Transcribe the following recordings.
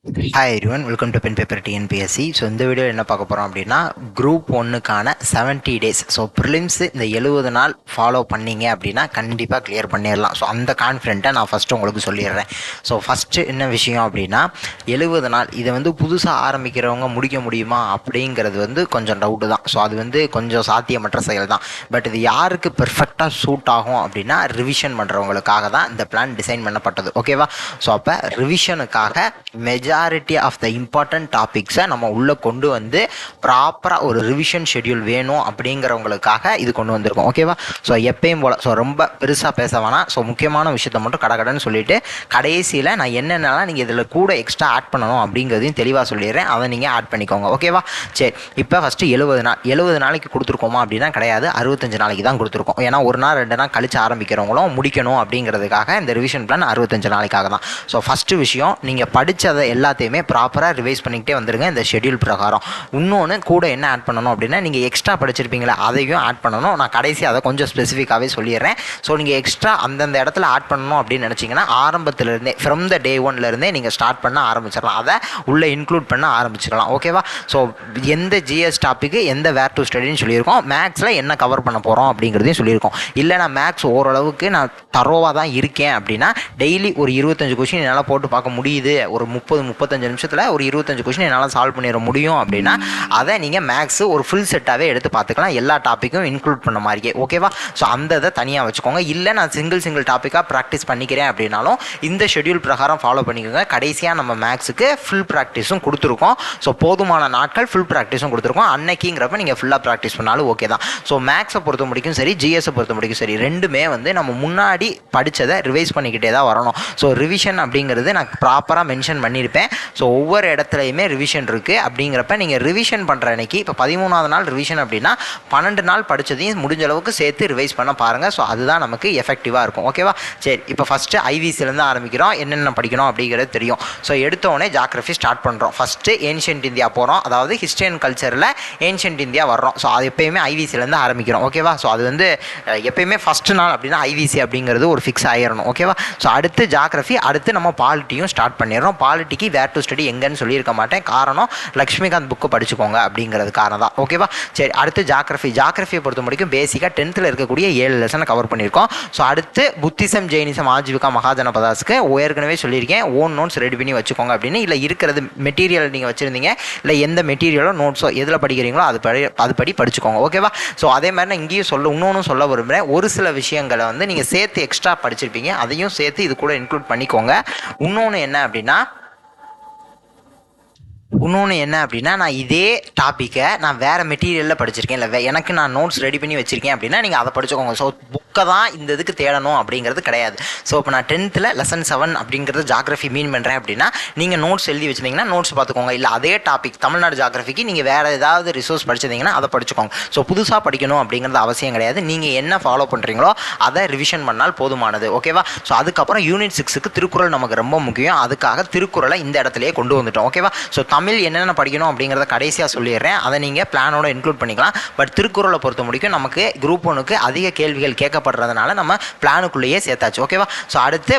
Hi everyone, welcome to pen paper TNPSC. So இந்த வீடியோவில் என்ன பார்க்க போகிறோம் அப்படின்னா, குரூப் ஒன்றுக்கான 70 டேஸ். ஸோ ப்ரிலிம்ஸ் இந்த 70 நாள் ஃபாலோ பண்ணீங்க அப்படின்னா கண்டிப்பாக கிளியர் பண்ணிடலாம். ஸோ அந்த கான்ஃபிடென்ட்டை நான் ஃபஸ்ட்டு உங்களுக்கு சொல்லிடுறேன். ஸோ ஃபஸ்ட்டு என்ன விஷயம் அப்படின்னா, 70 நாள் இதை வந்து புதுசாக ஆரம்பிக்கிறவங்க முடிக்க முடியுமா அப்படிங்கிறது வந்து கொஞ்சம் டவுட்டு தான். ஸோ அது வந்து கொஞ்சம் சாத்தியமற்ற செயல் தான். பட் இது யாருக்கு பெர்ஃபெக்டாக சூட் ஆகும் அப்படின்னா, ரிவிஷன் பண்ணுறவங்களுக்காக தான் இந்த பிளான் டிசைன் பண்ணப்பட்டது. ஓகேவா? ஸோ அப்போ ரிவிஷனுக்காக மெஜாரிட்டி ஆஃப் த இம்பார்ட்டன்ட் டாபிக்ஸை நம்ம உள்ளே கொண்டு வந்து ப்ராப்பராக ஒரு ரிவிஷன் ஷெட்யூல் வேணும் அப்படிங்கிறவங்களுக்காக இது கொண்டு வந்திருக்கோம். ஓகேவா? ஸோ எப்பயும் போல் ஸோ ரொம்ப பெருசாக பேச வேணாம். ஸோ முக்கியமான விஷயத்தை மட்டும் கடகடன்னு சொல்லிவிட்டு கடைசியில் நான் என்னென்னலாம் நீங்கள் இதில் கூட எக்ஸ்ட்ரா ஆட் பண்ணணும் அப்படிங்கிறதையும் தெளிவாக சொல்லிடுறேன். அதை நீங்கள் ஆட் பண்ணிக்கோங்க. ஓகேவா? சரி, இப்போ ஃபஸ்ட்டு 70 நாளைக்கு கொடுத்துருக்கோமா அப்படின்னா கிடையாது, 65 நாளைக்கு தான் கொடுத்துருக்கோம். ஏன்னா ஒரு நாள் 2 நாள் கழிச்சு ஆரம்பிக்கிறவங்களும் முடிக்கணும் அப்படிங்கிறதுக்காக இந்த ரிவிஷன் பிளான் 65 நாளைக்காக தான். ஸோ ஃபஸ்ட்டு விஷயம், நீங்கள் படித்ததை எல்லாத்தையுமே ப்ராப்பராக ரிவைஸ் பண்ணிக்கிட்டே வந்துடுங்க இந்த ஷெட்யூல் பிரகாரம். இன்னொன்று கூட என்ன ஆட் பண்ணணும் அப்படின்னா, நீங்கள் எக்ஸ்ட்ரா படிச்சிருப்பீங்களா அதையும் ஆட் பண்ணணும். நான் கடைசி அதை கொஞ்சம் ஸ்பெசிஃபிக்காகவே சொல்லிடுறேன். ஸோ நீங்கள் எக்ஸ்ட்ரா அந்தந்த இடத்துல ஆட் பண்ணணும் அப்படின்னு நினச்சிங்கன்னா ஆரம்பத்துலேருந்தே ஃப்ரம் த டே ஒன்லேருந்தே நீங்கள் ஸ்டார்ட் பண்ண ஆரம்பிச்சிடலாம். அதை உள்ளே இன்க்ளூட் பண்ண ஆரம்பிச்சிடலாம். ஓகேவா? ஸோ எந்த ஜிஎஸ் டாப்பிக்கு எந்த வேர் டு ஸ்டடின்னு சொல்லியிருக்கோம், மேக்ஸில் என்ன கவர் பண்ண போகிறோம் அப்படிங்கிறதையும் சொல்லியிருக்கோம். இல்லை நான் மேக்ஸ் ஓரளவுக்கு நான் தரோவாக தான் இருக்கேன் அப்படின்னா டெய்லி ஒரு 25 கொஷின் என்னால் போட்டு பார்க்க முடியுது, ஒரு 30-35 நிமிஷத்தில் ஒரு 25 கொஷின் என்னால் சால்வ் பண்ணிட முடியும் அப்படின்னா அதை நீங்கள் மேக்ஸ் ஒரு ஃபுல் செட்டாகவே எடுத்து பார்த்துக்கலாம், எல்லா டாப்பிக்கும் இன்க்ளூட் பண்ண மாதிரியே. ஓகேவா? ஸோ அந்த இதை தனியாக வச்சுக்கோங்க. இல்லை நான் சிங்கிள் டாப்பிக்காக ப்ராக்டிஸ் பண்ணிக்கிறேன் அப்படின்னாலும் இந்த ஷெட்யூல் பிரகாரம் ஃபாலோ பண்ணிக்கோங்க. கடைசியாக நம்ம மேக்ஸுக்கு ஃபுல் ப்ராக்டிஸும் கொடுத்துருக்கோம். ஸோ போதுமான நாட்கள் ஃபுல் ப்ராக்டிஸும் கொடுத்துருக்கோம். அன்னைக்குங்கிறப்ப நீங்கள் ஃபுல்லாக ப்ராக்டிஸ் பண்ணாலும் ஓகே தான். ஸோ மேக்ஸை பொறுத்த முடிக்கும் சரி, ஜிஎஸை பொறுத்த முடிக்கும் சரி, ரெண்டுமே வந்து நம்ம முன்னாடி படித்ததை ரிவைஸ் பண்ணிக்கிட்டே தான் வரணும். ஸோ ரிவிஷன் அப்படிங்கிறது நான் ப்ராப்பராக மென்ஷன் பண்ணியிருப்பேன். ஸோ ஒவ்வொரு இடத்துலையுமே ரிவிஷன் இருக்குது. அப்படிங்கிறப்ப நீங்கள் ரிவிஷன் பண்ணுற அன்றைக்கி இப்போ 13ஆவது நாள் ரிவிஷன் அப்படின்னா 12 நாள் படித்ததையும் முடிஞ்ச அளவுக்கு சேர்த்து ரிவைஸ் பண்ண பாருங்கள். ஸோ அதுதான் நமக்கு எஃபெக்டிவாக இருக்கும். ஓகேவா? சரி, இப்போ ஃபஸ்ட்டு ஐவிசிலேருந்து ஆரம்பிக்கிறோம். என்னென்ன படிக்கணும் அப்படிங்கிறது தெரியும். ஸோ எடுத்தோடனே ஜாகிரஃபி ஸ்டார்ட் பண்ணுறோம். ஃபஸ்ட்டு ஏன்ஷியன்ட் இந்தியா போகிறோம், அதாவது ஹிஸ்ட்ரி அண்ட் கல்ச்சரில் ஏன்ஷியன்ட் இந்தியா வர்றோம். ஸோ அது எப்போயுமே ஐவிசிலேருந்து ஆரம்பிக்கிறோம். ஓகேவா? ஸோ அது வந்து எப்போயுமே ஃபஸ்ட்டு நாள் அப்படின்னா ஐவிசி அப்படிங்கிறது ஒரு ஃபிக்ஸ் ஆகிடணும். ஓகேவா? ஸோ அடுத்து ஜாகிரஃபி, அடுத்து நம்ம பாலிட்டியும் ஸ்டார்ட் பண்ணிடுறோம். பாலிட்டிக்கு வேர் டு ஸ்டடி எங்கன்னு சொல்லியிருக்க மாட்டேன், காரணம் லக்ஷ்மிகாந்த் புக்கு படிச்சுக்கோங்க அப்படிங்கிறது காரணம் தான். ஓகேவா? சரி, அடுத்து ஜாகிரஃபியை பொறுத்த முடிக்கும் பேசிக்காக 10th இருக்கக்கூடிய 7 லெசனை கவர் பண்ணியிருக்கோம். ஸோ அடுத்து புத்திசம், ஜெயினிசம், ஆஜீவிகா, மகாஜனபதாஸ்க்கு ஏற்கனவே சொல்லியிருக்கேன், ஓன் நோட்ஸ் ரெடி பண்ணி வச்சுக்கோங்க அப்படின்னு. இல்லை இருக்கிறது மெட்டீரியல் நீங்கள் வச்சுருந்தீங்க, இல்லை எந்த மெட்டீரியலோ நோட்ஸோ எதில் படிக்கிறீங்களோ அதுபடி படிச்சுக்கோங்க. ஓகேவா? ஸோ அதே மாதிரி நான் இங்கேயும் இன்னொன்று சொல்ல விரும்புகிறேன், ஒரு சில விஷயங்களை வந்து நீங்கள் சேர்த்து எக்ஸ்ட்ரா படிச்சிருப்பீங்க, அதையும் சேர்த்து இது கூட இன்க்ளூட் பண்ணிக்கோங்க. இன்னொன்று என்ன அப்படின்னா நான் இதே டாப்பிக்கை நான் வேறு மெட்டீரியலில் படிச்சிருக்கேன், இல்லை எனக்கு நான் நோட்ஸ் ரெடி பண்ணி வச்சுருக்கேன் அப்படின்னா நீங்கள் அதை படிச்சுக்கோங்க. ஸோ புக்கை தான் இந்த இதுக்கு தேடணும் அப்படிங்கிறது கிடையாது. ஸோ இப்போ நான் 10th லெசன் 7 அப்படிங்கிறது ஜாகிரஃபி மீன் பண்ணுறேன் அப்படின்னா நீங்கள் நோட்ஸ் எழுதி வச்சுருந்தீங்கன்னா நோட்ஸ் பார்த்துக்கோங்க. இல்லை அதே டாபிக் தமிழ்நாடு ஜாகிரஃபிக்கு நீங்கள் வேறு ஏதாவது ரிசோர்ஸ் படிச்சிருந்தீங்கன்னா அதை படிச்சுக்கோங்க. ஸோ புதுசாக படிக்கணும் அப்படிங்கிறது அவசியம் கிடையாது. நீங்கள் என்ன ஃபாலோ பண்ணுறீங்களோ அதை ரிவிஷன் பண்ணால் போதுமானது. ஓகேவா? ஸோ அதுக்கப்புறம் யூனிட் 6க்கு திருக்குறள் நமக்கு ரொம்ப முக்கியம். அதுக்காக திருக்குறளை இந்த இடத்துலையே கொண்டு வந்துட்டோம். ஓகேவா? ஸோ தமிழ் என்னென்ன படிக்கணும் அப்படிங்கிறத கடைசியாக சொல்லிடுறேன், அதை நீங்கள் பிளானோட இன்க்ளூட் பண்ணிக்கலாம். பட் திருக்குறளை பொறுத்த முடிக்கும் நமக்கு குரூப் 1க்கு அதிக கேள்விகள் கேட்கப்படுறதுனால நம்ம பிளானுக்குள்ளேயே சேர்த்தாச்சு. ஓகேவா? ஸோ அடுத்து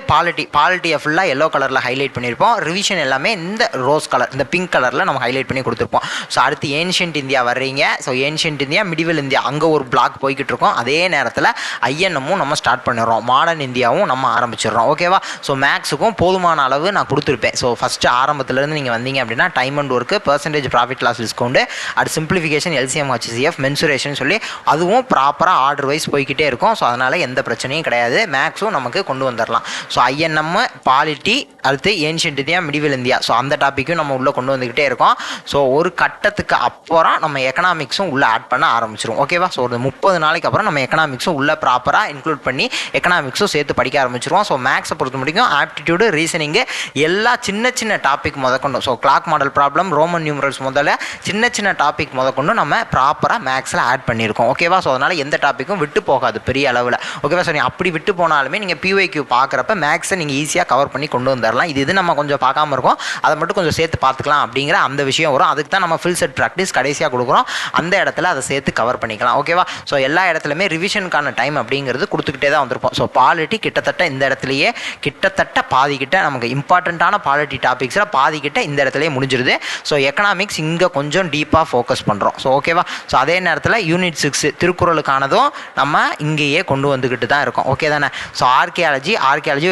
பாலிட்டியை ஃபுல்லாக எல்லோ கலரில் ஹைலைட் பண்ணியிருப்போம். ரிவிஷன் எல்லாமே இந்த ரோஸ் கலர், இந்த பிங்க் கலரில் நம்ம ஹைலைட் பண்ணி கொடுத்துருப்போம். ஸோ அடுத்து ஏன்ஷியன்ட் இந்தியா வர்றீங்க. So ancient India, medieval India, அங்கே ஒரு பிளாக் போய்கிட்டு இருக்கோம். அதே நேரத்தில் ஐஎன்எம்மும் நம்ம ஸ்டார்ட் பண்ணிடுறோம், மாடர்ன் இந்தியாவும் நம்ம ஆரம்பிச்சிடுறோம். ஓகேவா? ஸோ மேக்ஸுக்கும் போதுமான அளவு நான் கொடுத்துருப்பேன். ஸோ ஃபஸ்ட்டு ஆரம்பத்துலேருந்து நீங்கள் வந்தீங்க அப்படின்னா time and work, percentage profit loss discount, அது சிம்பிளிஃபிகேஷன், எல்சிஎம், ஹெச்சிஎஃப், மென்சுரேஷன் சொல்லி அதுவும் ப்ராப்பராக ஆர்டர் வைஸ் போய்கிட்டே இருக்கும். ஸோ அதனால் எந்த பிரச்சனையும் கிடையாது. மேக்ஸும் நமக்கு கொண்டு வந்துடலாம். ஸோ ஐஎன்எம், பாலிட்டி, அடுத்து ancient India, medieval India, so அந்த டாப்பிக்கும் நம்ம உள்ளே கொண்டு வந்துக்கிட்டே இருக்கோம். ஸோ ஒரு கட்டத்துக்கு அப்புறம் நம்ம எக்கனாமிக்ஸும் உள்ளே ஆட் பண்ண ஆரம்பிச்சிடும். ஓகேவா? ஸோ ஒரு 30 நாளைக்கு அப்புறம் நம்ம எக்கனாமிக்ஸும் உள்ளே ப்ராப்பராக இன்க்ளூட் பண்ணி எக்கனாமிக்ஸும் சேர்த்து படிக்க ஆரம்பிச்சிருவோம். ஸோ மேக்ஸை பொறுத்த முடிக்கும் ஆப்டிடியூடு, ரீசனிங்கு, எல்லா சின்ன டாபிக் முதற்கொண்டும், so clock model problem, Roman numerals முதல்ல சின்ன டாபிக் முதற்கொண்டும் நம்ம ப்ராப்பராக மேக்ஸில் ஆட் பண்ணியிருக்கோம். ஓகேவா? ஸோ அதனால் எந்த டாப்பிக்கும் விட்டு போகாது பெரிய அளவில். ஓகேவா? ஸோ நீ அப்படி விட்டு போனாலுமே நீங்கள் பிஒய்க்யூ பார்க்குறப்ப மேக்ஸை நீங்கள் ஈஸியாக கவர் பண்ணி கொண்டு வந்துடலாம். இது நம்ம கொஞ்சம் பார்க்காம இருக்கோம், அதை மட்டும் கொஞ்சம் சேர்த்து பார்த்துக்கலாம் அப்படிங்கிற அந்த விஷயம் வரும். அதுக்கு தான் நம்ம ஃபுல் செட் ப்ராக்டிஸ் கடைசியாக கொடுக்குறோம். அந்த இடத்துல அதை சேர்த்து கவர் பண்ணிக்கலாம். ஓகேவா? ஸோ எல்லா இடத்துலையுமே ரிவிஷனுக்கான டைம் அப்படிங்கிறது கொடுத்துக்கிட்டே தான் வந்திருப்போம். ஸோ பாலிட்டி கிட்டத்தட்ட இந்த இடத்துலையே கிட்டத்தட்ட பாதிக்கிட்ட நமக்கு இம்பார்ட்டண்ட்டான பாலிட்டி டாபிக்ஸில் பாதிக்கிட்ட இந்த இடத்துலையே முடிஞ்சிருது. ஸோ எக்கனாமிக்ஸ் இங்கே கொஞ்சம் டீப்பாக ஃபோக்கஸ் பண்ணுறோம். ஸோ ஓகேவா? ஸோ அதே நேரத்தில் யூனிட் 6 திருக்குறளுக்கானதும் நம்ம இங்கேயே கொண்டு வந்துக்கிட்டு தான் இருக்கோம். ஓகே தானே? ஸோ ஆர்கியாலஜி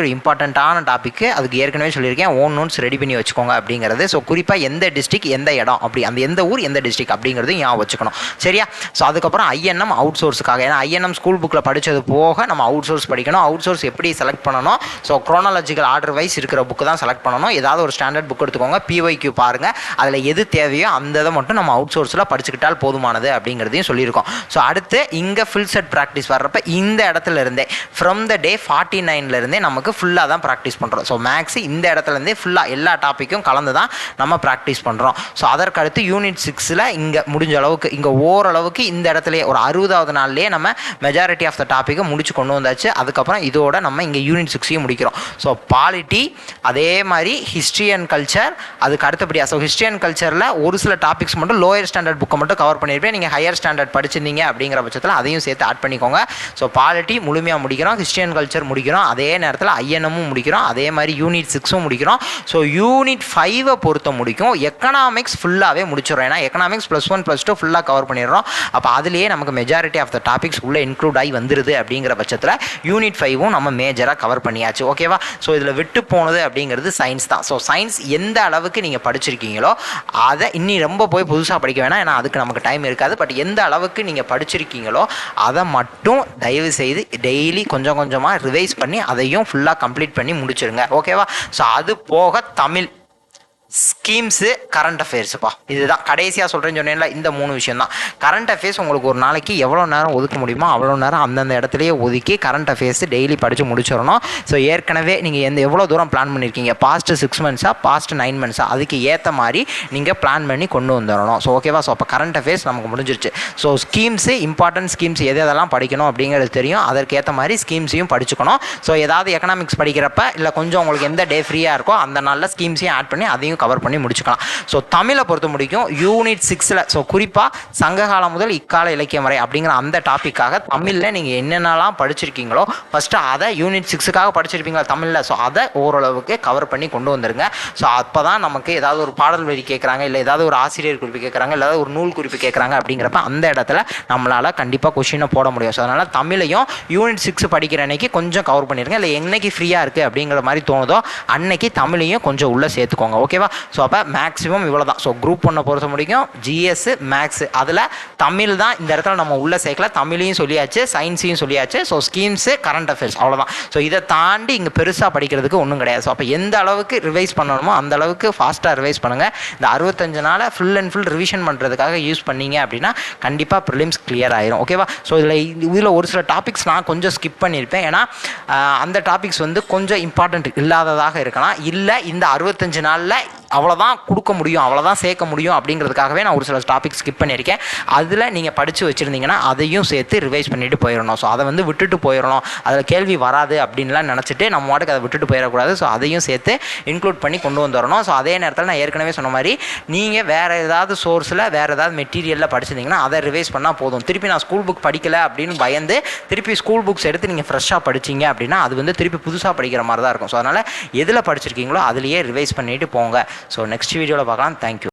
ஒரு இம்பார்ட்டண்ட்டான டாபிக். அதுக்கு ஏற்கனவே சொல்லியிருக்கேன், ஓன் நோட்ஸ் ரெடி பண்ணி வச்சுக்கோங்க அப்படிங்கிறது. ஸோ குறிப்பாக எந்த டிஸ்ட்ரிக்ட் எந்த இடம் அப்படி அந்த எந்த ஊர் எந்த டிஸ்ட்ரிக்ட் அப்படிங்கிறது ஞாபகம் வச்சுக்கணும். சரியா? ஸோ அதுக்கப்புறம் ஐஎன்எம் அவுட் சோர்ஸுக்காக, ஏன்னா ஐஎன்எம் ஸ்கூல் புக்கில் படித்தது போக நம்ம அவுட் சோர்ஸ் படிக்கணும். அவுட் சோர்ஸ் எப்படி செலக்ட் பண்ணணும்? ஸோ குரோனாலஜிக்கல் ஆர்டர் வைஸ் இருக்கிற புக்கு தான் செலக்ட் பண்ணணும். ஏதாவது ஒரு ஸ்டாண்டர்ட் புக் எடுத்துக்கோங்க, பிஒய்க்யூ பாருங்கள், அதில் எது தேவையோ அந்த இதை மட்டும் நம்ம அவுட் சோர்ஸில் படிச்சுக்கிட்டால் போதுமானது அப்படிங்கிறதையும் சொல்லியிருக்கோம். ஸோ அடுத்து இங்கே ஃபுல் செட் ப்ராக்டிஸ் வர்றப்ப இந்த இடத்துல இருந்தே ஃப்ரம் த டே 49 நமக்கு ஃபுல்லாக தான் ப்ராக்டிஸ் பண்ணுறோம். ஸோ மேக்ஸ் இந்த இடத்துலேருந்தே ஃபுல்லாக எல்லா டாப்பிக்கும் கலந்து தான் நம்ம ப்ராக்டிஸ் பண்ணுறோம். ஸோ அதற்கு அடுத்து யூனிட் 6 இங்கே முடிஞ்ச அளவுக்கு இங்கே ஓரளவுக்கு இந்த இடத்துலையே ஒரு 60வது நாள்லேயே நம்ம மெஜாரிட்டி ஆஃப் த டாப்பிக்கை முடிச்சு கொண்டு வந்தாச்சு. அதுக்கப்புறம் இதோட நம்ம இங்கே யூனிட் 6 முடிக்கிறோம். ஸோ பாலிட்டி, அதே மாதிரி ஹிஸ்ட்ரி அண்ட் கல்ச்சர், அதுக்கு அடுத்தபடியாக ஸோ ஹிஸ்ட்ரி அண்ட் கல்ச்சரில் ஒரு சில டாபிக்ஸ் மட்டும் லோயர் ஸ்டாண்டர்ட் புக்கை மட்டும் கவர் பண்ணியிருப்பேன். நீங்கள் ஹையர் ஸ்டாண்டர்ட் படிச்சிருந்தீங்க அப்படிங்கிற பட்சத்தில் அதையும் சேர்த்து ஆட் பண்ணிக்கோங்க. ஸோ பாலிட்டி முழுமையாக முடிக்கிறோம், ஹிஸ்ட்ரி அண்ட் கல்ச்சர் முடிக்கிறோம், அதே நேரத்தில் ஐஎன்எம்மும் முடிக்கிறோம், அதே மாதிரி யூனிட் 6 முடிக்கிறோம். ஸோ யூனிட் 5 பொறுத்த முடிக்கும் எக்கனாமிக்ஸ் ஃபுல்லாகவே முடிச்சிடும். ஏன்னா எக்கனாமிக்ஸ் +1 +2 ஃபுல்லாக கவர் பண்ணிடுறோம். அப்போ அதுலேயே நமக்கு மெஜாரிட்டி ஆஃப் த டாபிக்ஸ் உள்ளே இன்க்ளூட் ஆகி வந்துடுது. அப்படிங்கிற பட்சத்தில் யூனிட் 5 நம்ம மேஜராக கவர் பண்ணியாச்சு. ஓகேவா? ஸோ இதில் விட்டு போனது அப்படிங்கிறது சயின்ஸ் தான். ஸோ சயின்ஸ் எந்த அளவுக்கு நீங்கள் படிச்சிருக்கீங்களோ அதை இன்னி ரொம்ப போய் புதுசாக படிக்க வேணாம், ஏன்னா அதுக்கு நமக்கு டைம் இருக்காது. பட் எந்த அளவுக்கு நீங்கள் படிச்சிருக்கீங்களோ அதை மட்டும் தயவு செய்து டெய்லி கொஞ்சம் கொஞ்சமாக ரிவைஸ் பண்ணி அதையும் ஃபுல்லாக கம்ப்ளீட் பண்ணி முடிச்சிருங்க. ஓகேவா? ஸோ அது போக தமிழ் ஸ்கீம்ஸு, கரண்ட் அஃபேர்ஸுப்பா, இதுதான் கடைசியாக சொல்கிறேன்னு சொன்னேன்ல. இந்த 3 விஷயம் தான். கரண்ட் அஃபேர்ஸ் உங்களுக்கு ஒரு நாளைக்கு எவ்வளோ நேரம் ஒதுக்க முடியுமோ அவ்வளோ நேரம் அந்தந்த இடத்துலையே ஒதுக்கி கரண்ட் அஃபேர்ஸ் டெய்லி படித்து முடிச்சிடணும். ஸோ ஏற்கனவே நீங்கள் எவ்வளோ தூரம் பிளான் பண்ணியிருக்கீங்க, பாஸ்ட் 6 மந்த்ஸாக பாஸ்ட் 9 மந்த்ஸாக, அதுக்கு ஏற்ற மாதிரி நீங்கள் பிளான் பண்ணி கொண்டு வந்துடணும். ஸோ ஓகேவா? ஸோ அப்போ கரண்ட் அஃபேர்ஸ் நமக்கு முடிஞ்சிருச்சு. ஸோ ஸ்கீம்ஸு, இம்பார்ட்டன்ட் ஸ்கீம்ஸ் எதெல்லாம் படிக்கணும் அப்படிங்கிறது தெரியும், அதற்கேற்ற மாதிரி ஸ்கீம்ஸையும் படிச்சுக்கணும். ஸோ ஏதாவது எக்கனாமிக்ஸ் படிக்கிறப்ப இல்லை கொஞ்சம் உங்களுக்கு எந்த டே ஃப்ரீயாக இருக்கோ அந்த நாளில் ஸ்கீம்ஸையும் ஆட் பண்ணி அதையும் கவர் பண்ணி முடிச்சுக்கலாம். ஸோ தமிழை பொறுத்த முடிக்கும் யூனிட் 6 ஸோ குறிப்பாக சங்ககாலம் முதல் இக்கால இலக்கியம் வரை அப்படிங்கிற அந்த டாப்பிக்காக தமிழில் நீங்கள் என்னென்னலாம் படிச்சிருக்கீங்களோ ஃபஸ்ட்டு அதை யூனிட் 6க்காக படிச்சிருப்பீங்களா தமிழில், ஸோ அதை ஓரளவுக்கு கவர் பண்ணி கொண்டு வந்துடுங்க. ஸோ அப்போ தான் நமக்கு ஏதாவது ஒரு பாடல் வரி கேட்குறாங்க, இல்லை ஏதாவது ஒரு ஆசிரியர் குறிப்பு கேட்குறாங்க, இல்லை ஒரு நூல் குறிப்பு கேட்குறாங்க அப்படிங்கிறப்ப அந்த இடத்துல நம்மளால் கண்டிப்பாக கொஷினை போட முடியும். ஸோ அதனால் தமிழையும் யூனிட் 6 படிக்கிற அன்னைக்கு கொஞ்சம் கவர் பண்ணிடுங்க. இல்லை என்னைக்கு ஃப்ரீயாக இருக்குது அப்படிங்கிற மாதிரி தோணுதோ அன்னைக்கு தமிழையும் கொஞ்சம் உள்ளே சேர்த்துக்கோங்க. ஓகேவா? ஸோ அப்போ மேக்ஸிமம் இவ்வளோ தான். ஸோ குரூப் 1 பொறுத்த முடிக்கும் ஜிஎஸ், மேக்ஸ், அதில் தமிழ் தான் இந்த இடத்துல நம்ம உள்ளே சேர்க்கல. தமிழையும் சொல்லியாச்சு, சயின்ஸையும் சொல்லியாச்சு. ஸோ ஸ்கீம்ஸு, கரண்ட் அஃபேர்ஸ், அவ்வளோதான். ஸோ இதை தாண்டி இங்கே பெருசாக படிக்கிறதுக்கு ஒன்றும் கிடையாது. ஸோ அப்போ எந்த அளவுக்கு ரிவைஸ் பண்ணணுமோ அந்த அளவுக்கு ஃபாஸ்ட்டாக ரிவைஸ் பண்ணுங்கள். இந்த 65 நாளை ஃபுல் அண்ட் ஃபுல் ரிவிஷன் பண்ணுறதுக்காக யூஸ் பண்ணீங்க அப்படின்னா கண்டிப்பாக ப்ரிலிம்ஸ் கிளியர் ஆயிரும். ஓகேவா? ஸோ இதில் ஒரு சில டாபிக்ஸ் நான் கொஞ்சம் ஸ்கிப் பண்ணியிருப்பேன். ஏன்னா அந்த டாபிக்ஸ் வந்து கொஞ்சம் இம்பார்ட்டன்ட் இல்லாததாக இருக்கலாம், இல்லை இந்த 65 நாளில் அவ்வளோதான் கொடுக்க முடியும், அவ்வளோதான் சேர்க்க முடியும் அப்படிங்கிறதுக்காகவே நான் ஒரு சில டாபிக் ஸ்கிப் பண்ணியிருக்கேன். அதில் நீங்கள் படித்து வச்சுருந்தீங்கன்னா அதையும் சேர்த்து ரிவைஸ் பண்ணிட்டு போயிடணும். ஸோ அதை வந்து விட்டுட்டு போயிடணும், அதில் கேள்வி வராது அப்படின்லாம் நினச்சிட்டு நம்ம வாட்டுக்கு அதை விட்டுட்டு போயிடக்கூடாது. ஸோ அதையும் சேர்த்து இன்க்ளூட் பண்ணி கொண்டு வந்துடணும். ஸோ அதே நேரத்தில் நான் ஏற்கனவே சொன்ன மாதிரி நீங்கள் வேறு ஏதாவது சோர்ஸில் வேறு ஏதாவது மெட்டீரியலில் படிச்சிருந்தீங்கன்னா அதை ரிவைஸ் பண்ணால் போதும். திருப்பி நான் ஸ்கூல் புக் படிக்கலை அப்படின்னு பயந்து திருப்பி ஸ்கூல் புக்ஸ் எடுத்து நீங்கள் ஃப்ரெஷ்ஷாக படிச்சிங்க அப்படின்னா அது வந்து திருப்பி புதுசாக படிக்கிற மாதிரி தான் இருக்கும். ஸோ அதனால் எதில் படிச்சிருக்கீங்களோ அதுலேயே ரிவைஸ் பண்ணிட்டு போங்க. ஸோ நெக்ஸ்ட் வீடியோவில் பார்க்கலாம். தேங்க்யூ.